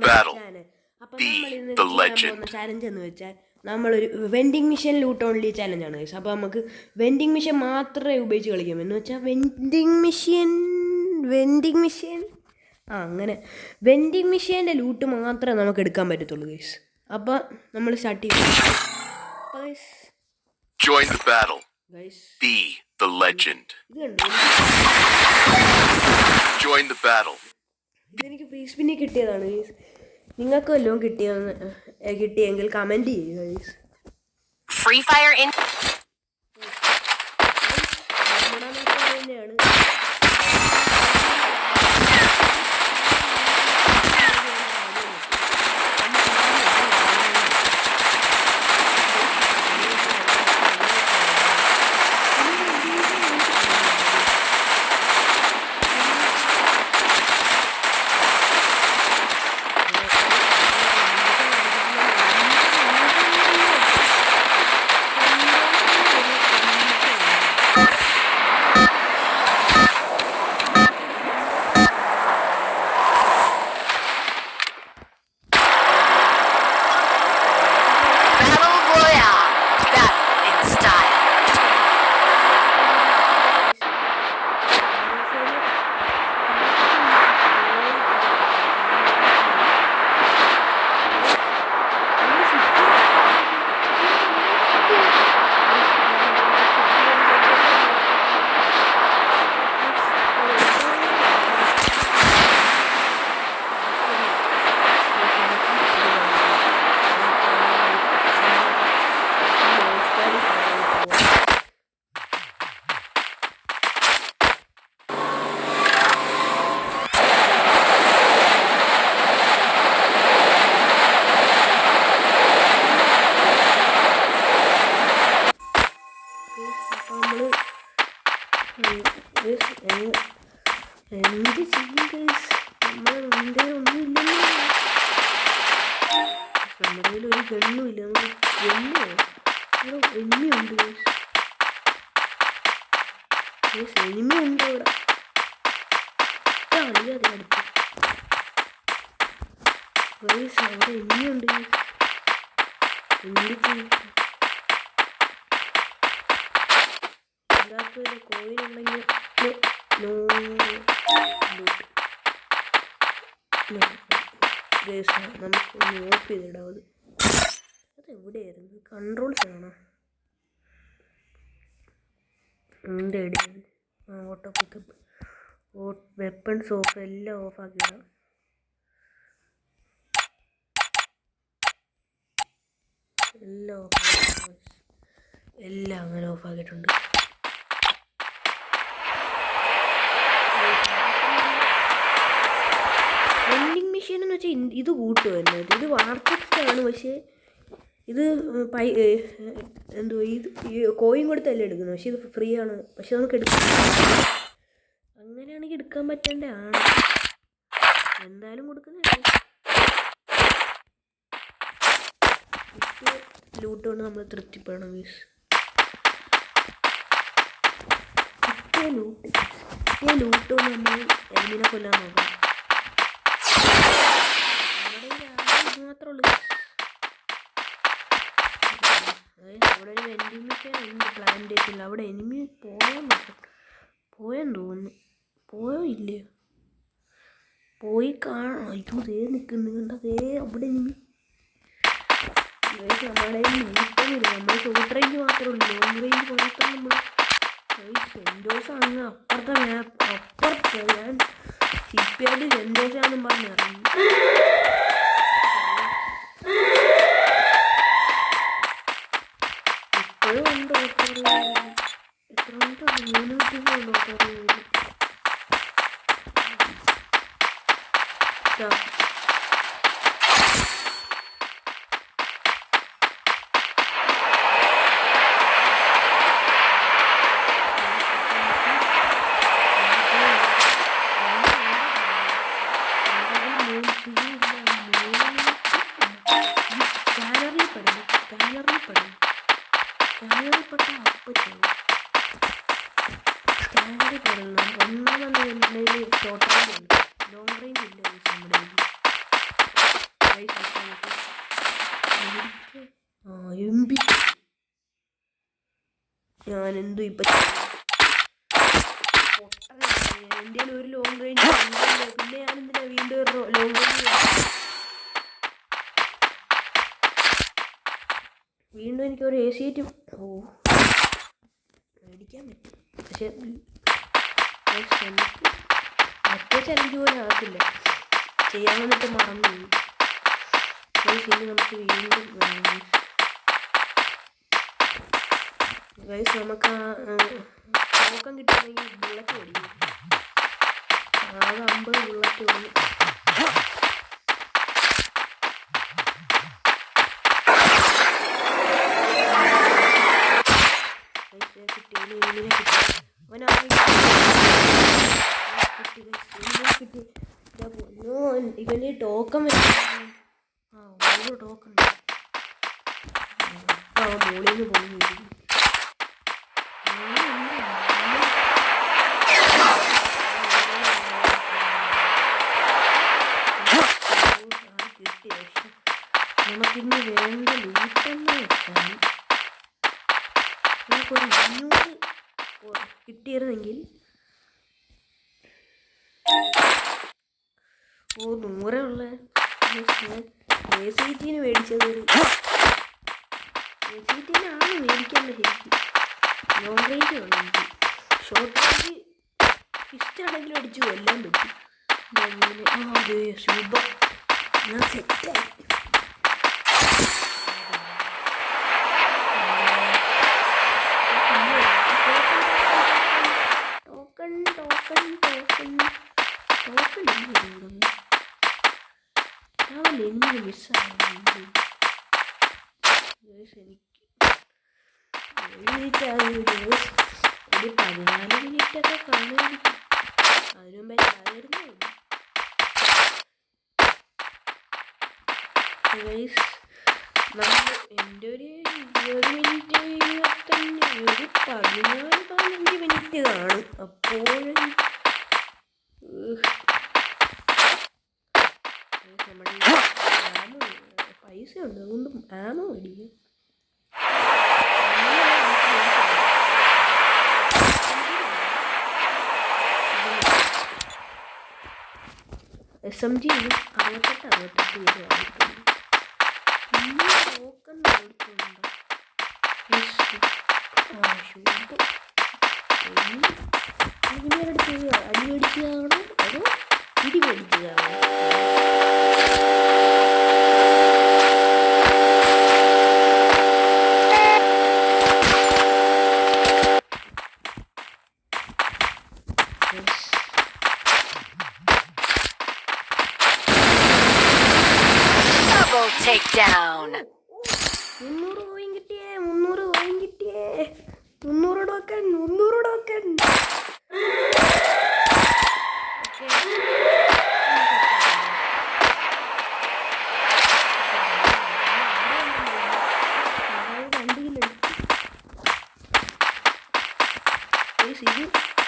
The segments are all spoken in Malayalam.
battle. അപ്പം Be നമ്മൾ ഇന്ന് the ചെയ്യാൻ legend. പോകുന്ന ചാലഞ്ച് എന്ന് വെച്ചാൽ നമ്മളൊരു വെൻഡിങ് മെഷീൻ ലൂട്ട് ഓൺലി ചാലഞ്ചാണ് ഗൈസ്. അപ്പോൾ നമുക്ക് വെൻഡിങ് മെഷീൻ മാത്രമേ ഉപയോഗിച്ച് കളിക്കാം. എന്ന് വെച്ചാൽ വെൻഡിങ് മെഷീൻ അങ്ങനെ വെൻഡിങ് മെഷീൻ്റെ ലൂട്ട് മാത്രമേ നമുക്ക് എടുക്കാൻ പറ്റത്തുള്ളൂ ഗൈസ്. അപ്പോൾ നമ്മൾ സ്റ്റാർട്ട് ചെയ്യും. Join the battle. Be the legend. Join the battle. ഇതെനിക്ക് ഫ്രീ സ്പിന്നിൽ കിട്ടിയതാണ് ഗൈസ്. നിങ്ങൾക്ക് വല്ലതും കിട്ടിയെങ്കിൽ കമൻറ്റ് ചെയ്യുക ഗൈസ്. ഫ്രീ ഫയർ തന്നെയാണ്. എന്ത് ചെയ്യും ഗൈസ്? നമ്മുടെ ഒന്നുമില്ലല്ലോ. നമ്മുടെ കയ്യിൽ ഒരു ഗണ്ണുമില്ല. എനിമിയുണ്ട് ഗൈസ്. എനിമിയുണ്ട് ഇവിടെ. അറിയാതെ അടുത്ത് ഗൈസ് അവിടെ എനിമിയുണ്ട് ഗൈസ്. എന്ത് ചെയ്യും? ഇതിനകത്ത് കോയിനുണ്ടെങ്കിൽ നമുക്കൊന്ന് ഓഫ് ചെയ്തിടാം. അതെവിടെയായിരുന്നു? കൺട്രോൾസ് ആണോ? എൻ്റെ അടിയത് ഓട്ടോ പിക്കപ്പ്, വെപ്പൺസ് ഓഫ്, എല്ലാം ഓഫാക്കിയിടാം. എല്ലാം അങ്ങനെ ഓഫാക്കിയിട്ടുണ്ട്. വെൻഡിങ് മെഷീൻ എന്ന് വെച്ചാൽ ഇത് കൂട്ടുമല്ലോ. ഇത് വാർത്തക്സാണ്. പക്ഷേ ഇത് ഇത് കോയിൻ കൊടുത്തല്ലേ എടുക്കുന്നത്. പക്ഷെ ഇത് ഫ്രീ ആണ്. പക്ഷെ നമുക്ക് എടുക്കാം. അങ്ങനെയാണെങ്കിൽ എടുക്കാൻ പറ്റേണ്ടതാണ്. എന്തായാലും കൊടുക്കുന്നതാണ്. ലൂട്ട് കൊണ്ട് നമ്മൾ തൃപ്തിപ്പെടണം മീൻസ്. ലൂട്ട് കൊണ്ട് നമ്മൾ എലിമിനെ കൊല്ലാൻ നോക്കണം. മാത്രമേ ഉള്ളൂ. അവിടെ ഒരു വെൻഡിങ് മെഷീൻ ഉണ്ട് പ്ലാന്റേഷനിൽ. അവിടെ എനിമി പോയെന്ന് തോന്നുന്നു. പോയോ ഇല്ലയോ? പോയി കാണാം. അയ്യോ ദേ നിൽക്കുന്നു കണ്ട. ദേ അവിടെ എനിമി. നമ്മുടെ നീട്ടമില്ല. നമ്മൾ ഷോർട്ട് റേഞ്ച് മാത്രമേ ഉള്ളൂ. ലോങ് റേഞ്ച് മാത്രം നമ്മൾ സെൻറ്റോസ് അങ്ങ് അപ്പുറത്തെ ഞാൻ ചിപ്പിയായിട്ട് സെൻറ്റോസാണെന്നും പറഞ്ഞ് ഇറങ്ങി. ഇപ്പോഴും ഉണ്ട് ഓട്ടോറി. എത്ര മിനിറ്റുണ്ട്? 3 മിനിറ്റ് ഉണ്ട് ഓട്ടോറി. ഞാൻ എന്തു ഇപ്പൊ എൻ്റെ ഒരു ലോങ് റേഞ്ച് പിന്നെ ഞാൻ എന്തിനാ വീണ്ടും ലോങ് റേഞ്ച് വീണ്ടും എനിക്കൊരു AC മേടിക്കാൻ പറ്റും. പക്ഷെ മറ്റേ ചലഞ്ച് പോലെ ആകത്തില്ല. ചെയ്യാൻ വന്നിട്ട് മറന്നു. ഇനി നമുക്ക് വീണ്ടും ഗൈസ് നമുക്ക് നോക്കാൻ കിട്ടുകയാണെങ്കിൽ ബുള്ളറ്റ് ഓടിക്കും. ആകെ 50 ബുള്ളറ്റ് ഓടി. ഇവന് ടോക്കൺ ഓരോ ടോക്കൺ മോളിൽ നിന്ന് പോയി നമുക്കിന്ന് വേണ്ട ലൂട്ടെന്ന് വെച്ചാൽ നമുക്കൊരു 500 കിട്ടിയിരുന്നെങ്കിൽ 100 ഉള്ള ACT മേടിച്ചത് ACTനാണ് മേടിക്കാണ്ട് ശരിക്കും. ലോങ് റേഞ്ച് വേണം എനിക്ക്. ഷോർട്ട് റേഞ്ച് ഇഷ്ടമാണെങ്കിലും അടിച്ച് കൊല്ലാൻ പറ്റും. അതെ ശുഭ ഞാൻ സെറ്റായി. ടോക്കൺ ടോക്കൺ ടോക്കൺ ടോക്കൺ എനിക്ക് മിസ്സായി. എനിക്ക് ഒരു 14 മിനിറ്റൊക്കെ കാണുമായിരിക്കും. അതിനു മുമ്പേ ചായരുന്നു. നമ്മൾ എൻ്റെ ഒരു 20 മിനിറ്റ് 25 ഒരു 14-15 മിനിറ്റ് കാണും. അപ്പോഴും നമ്മുടെ പൈസ ഉണ്ട്, അതുകൊണ്ട് ആമോ മേടിക്കും. SMG 68 രൂപ ആയിട്ടുണ്ട്. ഇനി ടോക്കൺ കൊടുക്കുന്നുണ്ട്. ഇതിനടുത്ത് അടി മേടിക്കുകയാണോ അതോ ഇടി മേടിക്കുകയാണോ? Double takedown. 300 കോയിൻ കിട്ടിയേ. 300 കോയിൻ കിട്ടിയേ. 300 ടോക്കൺ 300 ടോക്കൺ.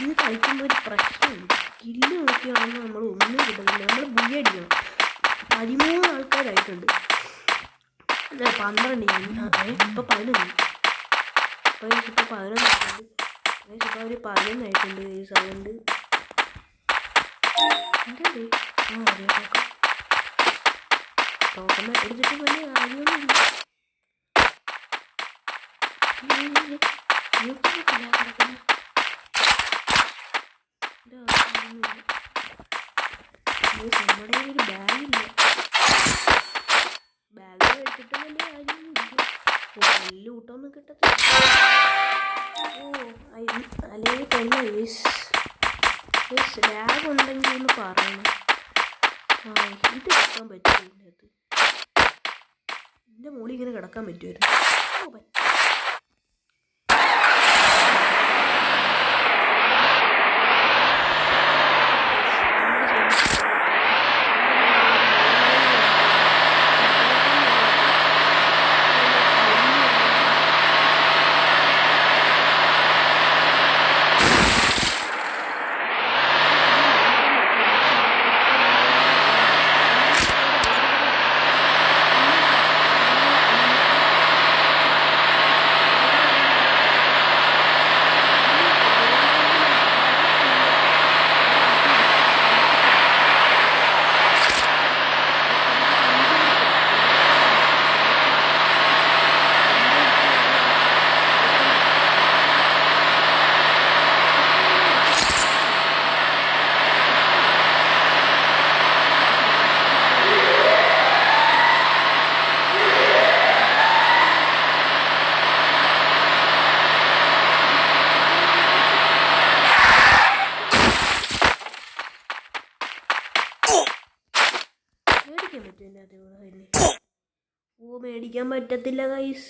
ഇത് കളിക്കുമ്പോൾ ഒരു പ്രശ്നമുണ്ട്. കില്ല് നോക്കിയാണെങ്കിൽ നമ്മൾ ഒന്നും കിട്ടുന്നില്ല. നമ്മൾ ബുയ അടിക്കണം. 13 ആൾക്കാരായിട്ടുണ്ട്. 12 ഇപ്പോൾ 11. ഇപ്പോൾ 11 ആയിട്ടുണ്ട്. ഇപ്പോൾ ഒരു 11 ആയിട്ടുണ്ട്. ഈ സൗണ്ട് എന്തേ ടോക്കൺ എടുത്തിട്ട് വലിയ കാര്യമൊന്നുമില്ല. കിടക്കുന്ന നമ്മുടെ ഒരു ബാഗില്ല. ബാഗ് എടുത്തിട്ട് വലിയ കാര്യമൊന്നുമില്ല. നല്ല ഊട്ടമൊന്നും കിട്ടത്തില്ല. അല്ലെങ്കിൽ തന്നെ ബാഗ് ഉണ്ടെങ്കിൽ ഒന്ന് പറയണം. ഇത് കിടക്കാൻ പറ്റുമോ? ഇതിനകത്ത് എൻ്റെ മോളിൽ ഇങ്ങനെ കിടക്കാൻ പറ്റുമായിരുന്നു. പറ്റും. ഓ മേടിക്കാൻ പറ്റത്തില്ല ഗൈസ്.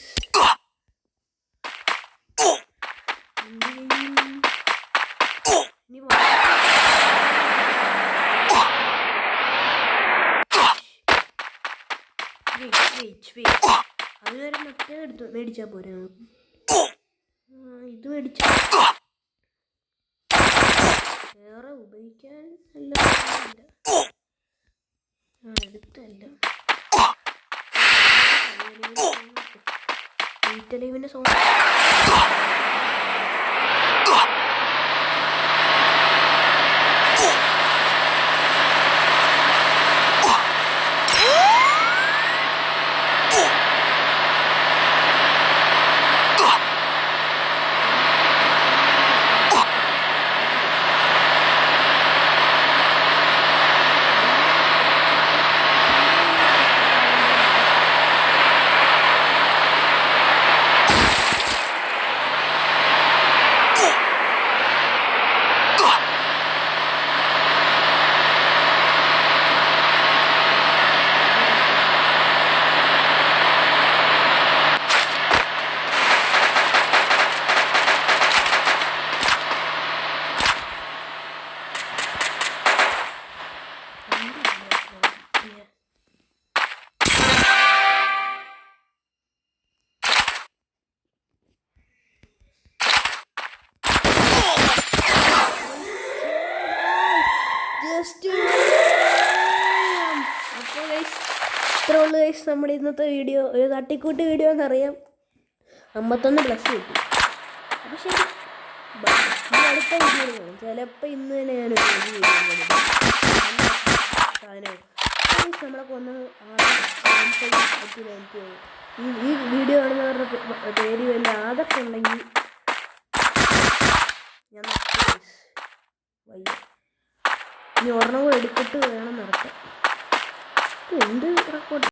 അതുവരെ മറ്റേ എടുത്തു മേടിച്ചാ പോരെ നമുക്ക്. ഇത് മേടിച്ച വേറെ ഉപയോഗിക്കാൻ അല്ല എടുത്തല്ല. വീട്ടലീവിന്റെ സൗണ്ട് ഇത്രേ ഉള്ളൂ ഗൈസ് നമ്മുടെ ഇന്നത്തെ വീഡിയോ. ഒരു തട്ടിക്കൂട്ട് വീഡിയോ എന്നറിയാം. 51+ കിട്ടി. അപ്പോൾ ശരി, അടുത്ത വീഡിയോ കാണും. ചിലപ്പോൾ ഇന്ന് തന്നെ ഞാനൊരു വീഡിയോ നമ്മളെ കൊന്നത് ഈ വീഡിയോ കാണുന്നവരുടെ പേര് വല്ല ആദർശം ഉണ്ടെങ്കിൽ ഞാൻ വയ്യ. ഇനി ഒരെണ്ണം കൂടെ എടുത്തിട്ട് വേണം നടത്താൻ. എന്ത് റെക്കോർഡ്